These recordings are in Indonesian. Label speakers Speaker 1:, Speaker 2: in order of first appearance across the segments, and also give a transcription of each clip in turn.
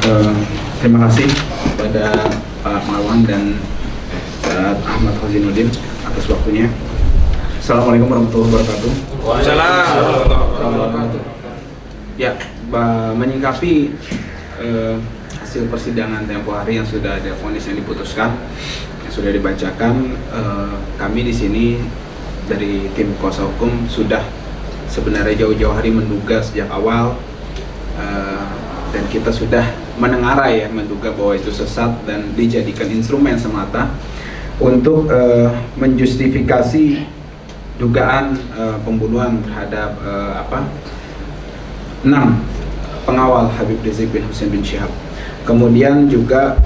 Speaker 1: Terima kasih kepada Pak Marwan dan Ustaz Ahmad Fazinuddin atas waktunya. Assalamualaikum warahmatullahi wabarakatuh.
Speaker 2: Waalaikumsalam.
Speaker 1: Ya, menyikapi hasil persidangan tempo hari yang sudah ada vonis yang diputuskan, yang sudah dibacakan, kami di sini dari tim kuasa hukum sudah sebenarnya jauh-jauh hari menduga sejak awal, dan kita sudah menengarai menduga bahwa itu sesat dan dijadikan instrumen semata untuk menjustifikasi dugaan pembunuhan terhadap 6 pengawal Habib Rizik bin Hussein bin Syihab. Kemudian juga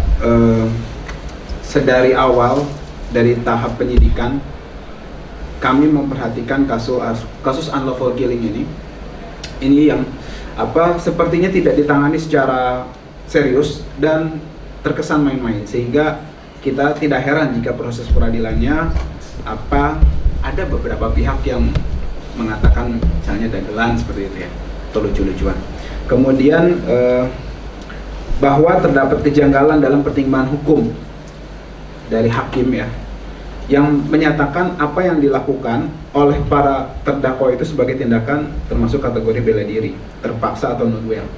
Speaker 1: sedari awal dari tahap penyidikan kami memperhatikan kasus unlawful killing ini yang sepertinya tidak ditangani secara serius dan terkesan main-main, sehingga kita tidak heran jika proses peradilannya ada beberapa pihak yang mengatakan misalnya dagelan seperti itu ya, atau lucu-lucuan. Kemudian bahwa terdapat kejanggalan dalam pertimbangan hukum dari hakim ya, yang menyatakan apa yang dilakukan oleh para terdakwa itu sebagai tindakan termasuk kategori bela diri, terpaksa atau not well,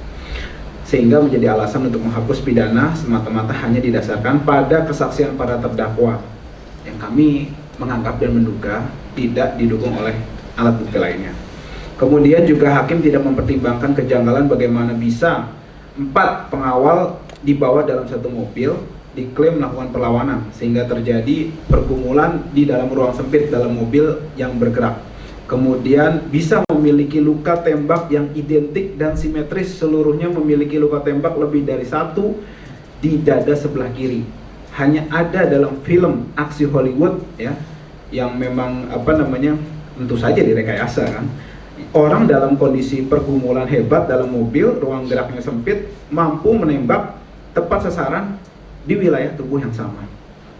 Speaker 1: sehingga menjadi alasan untuk menghapus pidana semata-mata hanya didasarkan pada kesaksian para terdakwa yang kami menganggap dan menduga tidak didukung oleh alat bukti lainnya. Kemudian juga hakim tidak mempertimbangkan kejanggalan bagaimana bisa 4 pengawal dibawa dalam satu mobil diklaim melakukan perlawanan sehingga terjadi pergumulan di dalam ruang sempit dalam mobil yang bergerak. Kemudian bisa memiliki luka tembak yang identik dan simetris, seluruhnya memiliki luka tembak lebih dari 1 di dada sebelah kiri. Hanya ada dalam film aksi Hollywood ya, yang memang tentu saja direkayasa kan. Orang dalam kondisi pergumulan hebat dalam mobil, ruang geraknya sempit, mampu menembak tepat sasaran di wilayah tubuh yang sama.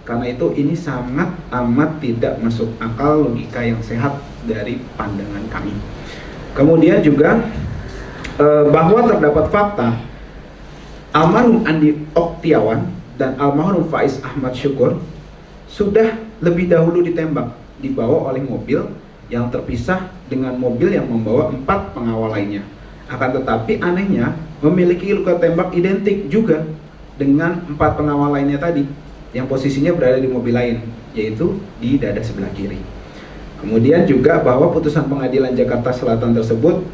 Speaker 1: Karena itu ini sangat amat tidak masuk akal logika yang sehat dari pandangan kami. Kemudian juga bahwa terdapat fakta almarhum Andi Oktiawan dan almarhum Faiz Ahmad Syukur sudah lebih dahulu ditembak, dibawa oleh mobil yang terpisah dengan mobil yang membawa 4 pengawal lainnya. Akan tetapi anehnya memiliki luka tembak identik juga dengan 4 pengawal lainnya tadi yang posisinya berada di mobil lain, yaitu di dada sebelah kiri. Kemudian juga bahwa putusan pengadilan Jakarta Selatan tersebut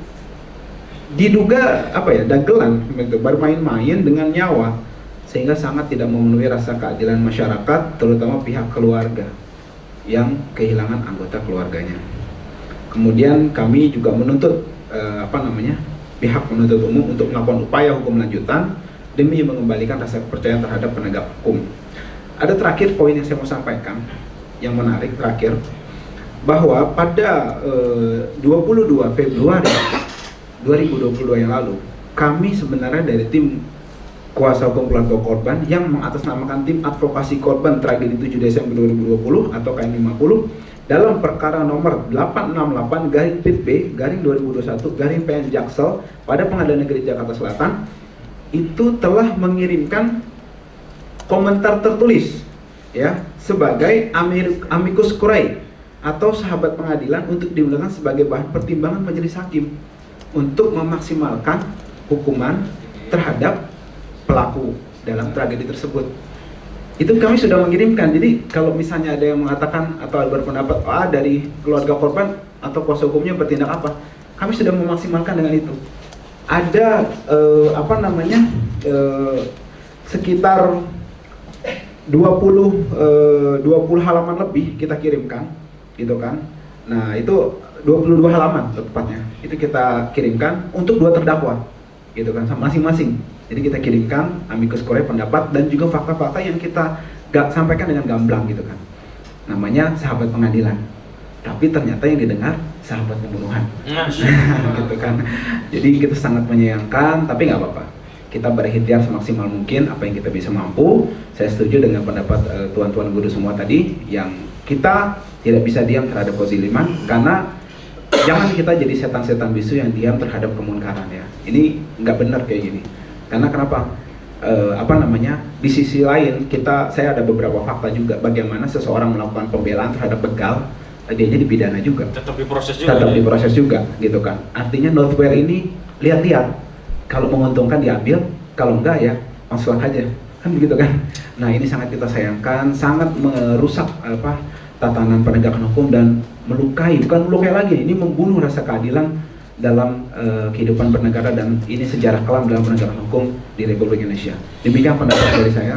Speaker 1: diduga dagelan, bermain-main dengan nyawa, sehingga sangat tidak memenuhi rasa keadilan masyarakat, terutama pihak keluarga yang kehilangan anggota keluarganya. Kemudian kami juga menuntut pihak penuntut umum untuk melakukan upaya hukum lanjutan demi mengembalikan rasa kepercayaan terhadap penegak hukum. Ada terakhir poin yang saya mau sampaikan yang menarik terakhir, bahwa pada 22 Februari 2022 yang lalu kami sebenarnya dari tim kuasa hukum keluarga korban yang mengatasnamakan tim advokasi korban tragedi 7 Desember 2020 atau KM50 dalam perkara nomor 868/PB/2021/PN Jaksel pada Pengadilan Negeri Jakarta Selatan itu telah mengirimkan komentar tertulis ya sebagai amicus curiae atau sahabat pengadilan untuk digunakan sebagai bahan pertimbangan majelis hakim untuk memaksimalkan hukuman terhadap pelaku dalam tragedi tersebut. Itu kami sudah mengirimkan. Jadi kalau misalnya ada yang mengatakan atau berpendapat dari keluarga korban atau kuasa hukumnya bertindak apa, kami sudah memaksimalkan dengan itu. Ada sekitar 20 halaman lebih kita kirimkan gitu kan. Nah, itu 22 halaman tepatnya. Itu kita kirimkan untuk 2 terdakwa gitu kan, masing-masing. Jadi kita kirimkan amicus curiae pendapat dan juga fakta-fakta yang kita sampaikan dengan gamblang gitu kan. Namanya sahabat pengadilan. Tapi ternyata yang didengar sahabat pembunuhan. Gitu kan. Jadi kita sangat menyayangkan, tapi nggak apa-apa. Kita berikhtiar semaksimal mungkin apa yang kita bisa mampu. Saya setuju dengan pendapat tuan-tuan guru semua tadi, yang kita tidak bisa diam terhadap kezaliman, karena jangan kita jadi setan-setan bisu yang diam terhadap kemungkaran ya. Ini nggak benar kayak gini. Karena kenapa? di sisi lain saya ada beberapa fakta juga bagaimana seseorang melakukan pembelaan terhadap begal, dianya dipidana juga.
Speaker 2: Tetap diproses
Speaker 1: juga gitu kan. Artinya Northware ini lihat-lihat, kalau menguntungkan diambil, kalau enggak ya masuk aja, kan begitu kan. Nah ini sangat kita sayangkan, sangat merusak tatanan penegakan hukum dan bukan melukai lagi, ini membunuh rasa keadilan dalam kehidupan bernegara, dan ini sejarah kelam dalam penegakan hukum di Republik Indonesia. Demikian pendapat dari saya.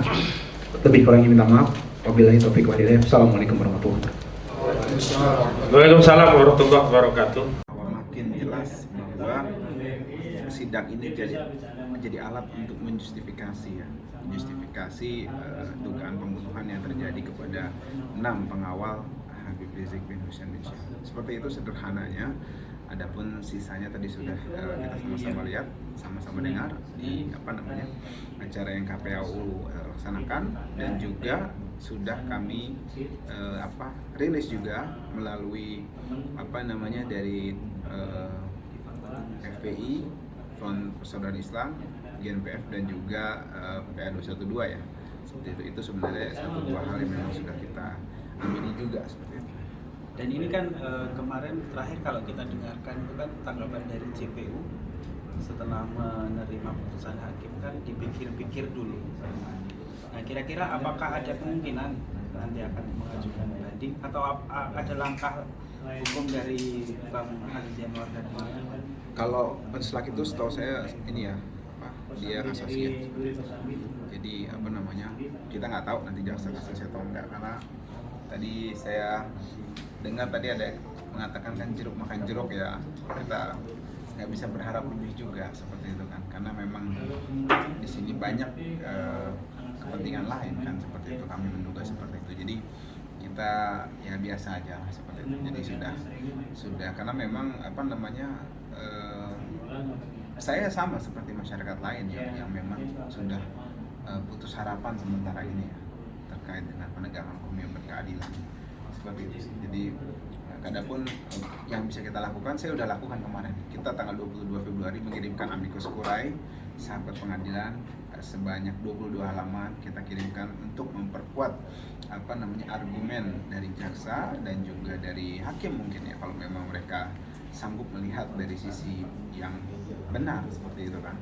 Speaker 1: Lebih kurangnya minta maaf. Wabillahi taufiq wal hidayah. Assalamualaikum warahmatullahi wabarakatuh.
Speaker 2: Waalaikumsalam warahmatullahi wabarakatuh.
Speaker 1: Makin jelas bahwa sidang ini menjadi alat untuk menjustifikasi dugaan pembunuhan yang terjadi kepada 6 pengawal Habib Rizik bin Hussein bin Syihab. Seperti itu sederhananya. Adapun sisanya tadi sudah kita sama-sama lihat, sama-sama dengar di acara yang KPAU laksanakan, dan juga sudah kami rilis juga melalui dari FPI, Front Persaudaraan Islam, GNPF, dan juga PA 212 ya. Seperti itu sebenarnya 1-2 hal yang memang sudah kita amini juga seperti itu.
Speaker 3: Dan ini kan kemarin terakhir kalau kita dengarkan itu kan tanggapan dari JPU setelah menerima putusan hakim kan dipikir-pikir dulu. Nah kira-kira apakah ada kemungkinan nanti akan mengajukan banding atau ada langkah hukum dari Bang Aziz Yanuar dan
Speaker 1: Kalau penselak itu setahu saya ini ya dia kasasi ya. Jadi kita nggak tahu nanti jaksa kasasi atau enggak, karena tadi saya dengar tadi ada mengatakan kan jeruk makan jeruk ya, kita nggak bisa berharap lebih juga seperti itu kan, karena memang di sini banyak kepentingan lain kan, seperti itu kami menduga seperti itu. Jadi kita ya biasa aja seperti itu. Jadi sudah karena memang saya sama seperti masyarakat lain yang memang sudah putus harapan sementara ini ya terkait dengan penegakan hukum yang berkeadilan seperti itu. Jadi kadapun yang bisa kita lakukan, saya udah lakukan kemarin. Kita tanggal 22 Februari mengirimkan amicus curiae sahabat pengadilan sebanyak 22 halaman kita kirimkan untuk memperkuat argumen dari jaksa dan juga dari hakim mungkin ya, kalau memang mereka sanggup melihat dari sisi yang benar seperti itu kan.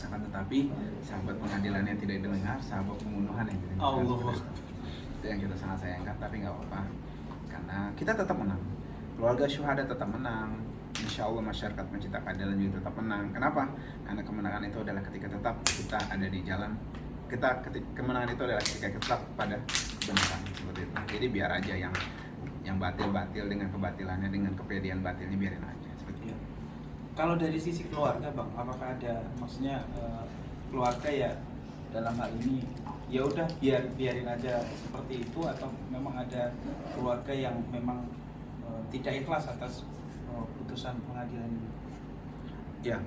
Speaker 1: Akan tetapi sahabat pengadilannya tidak didengar, sahabat pembunuhan yang didengar. Itu yang kita sangat sayangkan, tapi nggak apa-apa karena kita tetap menang, keluarga syuhada tetap menang, insya Allah masyarakat pencinta keadilan juga tetap menang. Kenapa? Karena kemenangan itu adalah ketika tetap kita ada di jalan, kemenangan itu adalah ketika tetap pada kebenaran seperti itu. Jadi biar aja yang batil dengan kebatilannya, dengan kepedean batilnya, biarin aja seperti itu.
Speaker 3: Kalau dari sisi keluarga Bang, apakah ada maksudnya keluarga ya dalam hal ini ya udah biarin aja seperti itu, atau memang ada keluarga yang memang tidak ikhlas atas putusan pengadilan ini?
Speaker 1: Ya,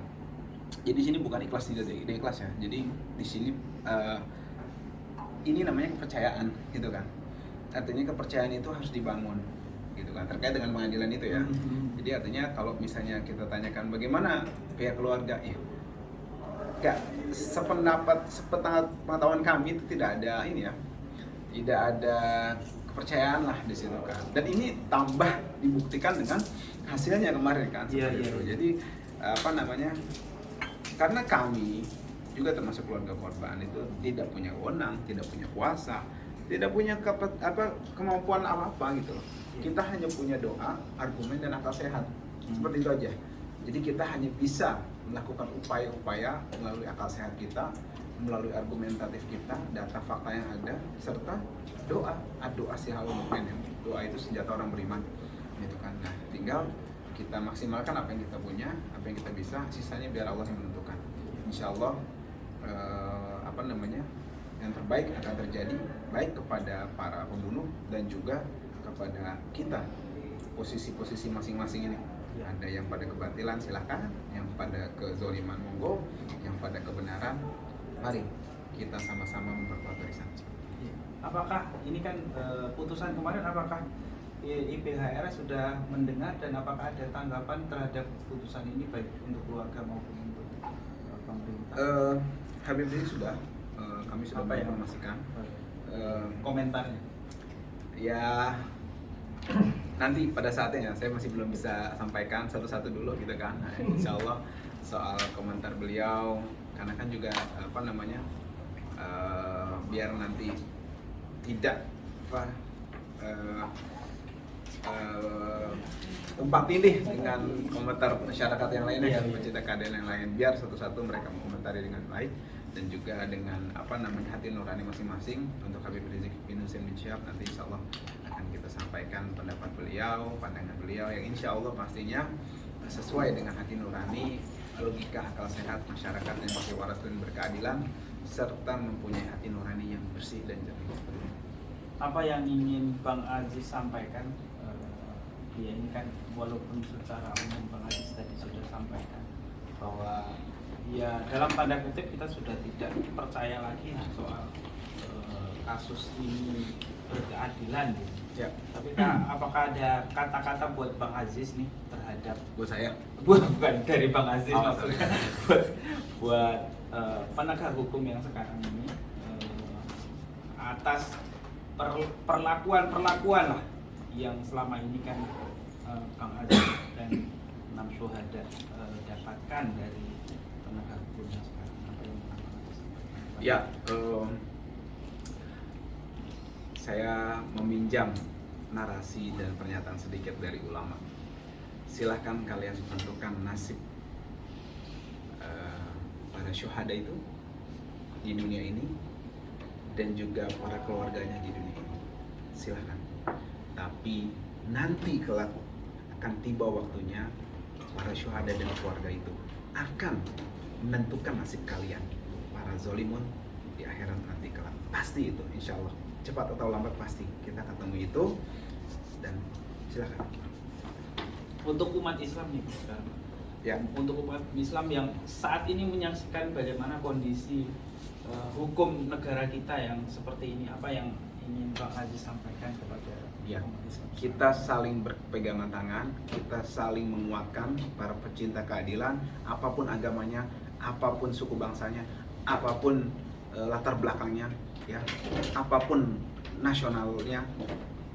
Speaker 1: jadi di sini bukan ikhlas tidak ikhlas ya. Jadi di sini ini namanya kepercayaan gitu kan. Artinya kepercayaan itu harus dibangun gitu kan, terkait dengan pengadilan itu ya. Jadi artinya kalau misalnya kita tanyakan bagaimana pihak keluarga, ya enggak, sepengetahuan kami itu tidak ada tidak ada kepercayaan lah di situ kan. Dan ini tambah dibuktikan dengan hasilnya kemarin kan. Jadi karena kami juga termasuk keluarga korban itu tidak punya wewenang, tidak punya kuasa, tidak punya kemampuan apa-apa gitu loh. Kita hanya punya doa, argumen, dan akal sehat. Seperti itu aja. Jadi kita hanya bisa melakukan upaya-upaya melalui akal sehat kita, melalui argumentatif kita, data fakta yang ada, serta doa. Doa sih hal mukmin ya. Doa itu senjata orang beriman. Gitu kan. Nah, tinggal kita maksimalkan apa yang kita punya, apa yang kita bisa, sisanya biar Allah yang menentukan. Insya Allah yang terbaik akan terjadi, baik kepada para pembunuh dan juga kepada kita. Posisi-posisi masing-masing ini, ada yang pada kebatilan silahkan, yang pada kezoliman monggo, yang pada kebenaran mari kita sama-sama memperkuat barisan.
Speaker 3: Apakah ini kan putusan kemarin, apakah IPHR sudah mendengar dan apakah ada tanggapan terhadap putusan ini baik untuk keluarga maupun untuk pemerintah?
Speaker 1: Habib Rizik sudah, kami sudah
Speaker 3: Apa ya?
Speaker 1: menginformasikan.
Speaker 3: Komentarnya.
Speaker 1: Ya nanti pada saatnya saya masih belum bisa sampaikan satu-satu dulu gitu kan. Nah, insya Allah soal komentar beliau, karena kan juga apa namanya, biar nanti tidak apa tumpang tindih dengan komentar masyarakat yang lainnya, pecinta keadilan yang lain, biar satu-satu mereka mengomentari dengan baik dan juga dengan apa namanya hati nurani masing-masing. Untuk Habib Rizik bin Hussein bin Syihab nanti insya Allah akan kita sampaikan pendapat beliau, pandangan beliau yang insya Allah pastinya sesuai dengan hati nurani, logika akal sehat masyarakat yang masih waras dan berkeadilan, serta mempunyai hati nurani yang bersih dan jernih.
Speaker 3: Apa yang ingin Bang Aziz sampaikan? Ya ini kan walaupun secara umum Bang Aziz tadi sudah sampaikan bahwa ya dalam tanda kutip kita sudah tidak percaya lagi soal kasus ini berkeadilan gitu.
Speaker 1: Ya.
Speaker 3: Tapi apakah ada kata-kata buat Bang Aziz nih terhadap
Speaker 1: Buat saya,
Speaker 3: bukan dari Bang Aziz
Speaker 1: Oh,
Speaker 3: maksudnya buat penegak hukum yang sekarang ini atas perlakuan lah yang selama ini kan Bang Aziz dan 6 syuhada dapatkan dari penegak hukum yang sekarang. Apa yang Bang Aziz sampaikan?
Speaker 1: ya saya meminjam narasi dan pernyataan sedikit dari ulama. Silahkan kalian tentukan nasib para syuhada itu di dunia ini dan juga para keluarganya di dunia ini. Silahkan. Tapi nanti kelak akan tiba waktunya para syuhada dan keluarga itu akan menentukan nasib kalian, para zolimun, di akhirat nanti kelak. Pasti itu, insya Allah. Cepat atau lambat pasti kita ketemu itu, dan silakan.
Speaker 3: Untuk umat Islam nih sekarang.
Speaker 1: Ya.
Speaker 3: Untuk umat Islam yang saat ini menyaksikan bagaimana kondisi hukum negara kita yang seperti ini, apa yang ingin Bang Aziz sampaikan kepada
Speaker 1: Ya,
Speaker 3: umat Islam?
Speaker 1: kita saling berpegangan tangan, kita saling menguatkan para pecinta keadilan, apapun agamanya, apapun suku bangsanya, apapun latar belakangnya, ya, apapun nasionalnya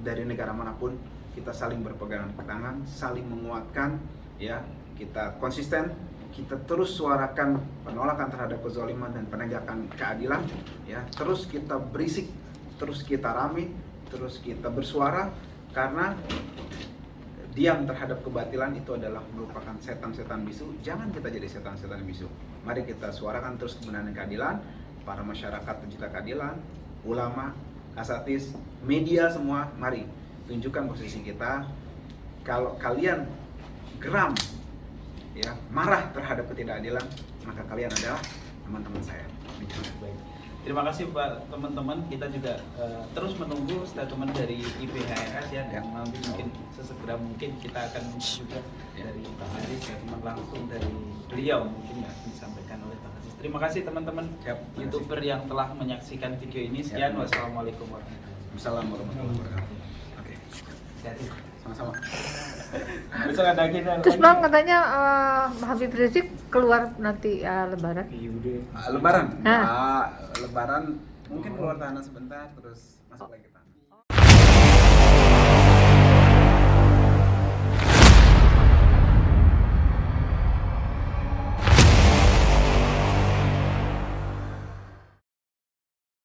Speaker 1: dari negara manapun, kita saling berpegangan tangan, saling menguatkan, ya, kita konsisten, kita terus suarakan penolakan terhadap kezaliman dan penegakan keadilan, ya, terus kita berisik, terus kita rame, terus kita bersuara, karena diam terhadap kebatilan itu adalah merupakan setan-setan bisu. Jangan kita jadi setan-setan bisu. Mari kita suarakan terus kebenaran dan keadilan. Para masyarakat pencinta keadilan, ulama, asatis, media semua, mari tunjukkan posisi kita. Kalau kalian geram, ya, marah terhadap ketidakadilan, maka kalian adalah teman-teman saya.
Speaker 3: Baik. Terima kasih Pak teman-teman, kita juga terus menunggu statement dari IPHRS ya, dan nanti mungkin sesegera mungkin kita akan juga dari Bang Aziz, statement langsung dari beliau mungkin yang disampaikan oleh Bang Aziz. Terima kasih teman-teman YouTuber yang telah menyaksikan video ini. Sekian, wassalamualaikum warahmatullahi wabarakatuh.
Speaker 1: Assalamualaikum warahmatullahi wabarakatuh. Oke,
Speaker 3: Hati-hati.
Speaker 1: sama-sama.
Speaker 3: Besok ada agenda
Speaker 4: Terus
Speaker 3: lagi.
Speaker 4: Bang katanya Habib Rizik keluar nanti Lebaran.
Speaker 3: Iya, udah.
Speaker 1: Lebaran.
Speaker 4: Nah.
Speaker 1: Lebaran mungkin keluar tahanan sebentar terus masuk lagi tahanan.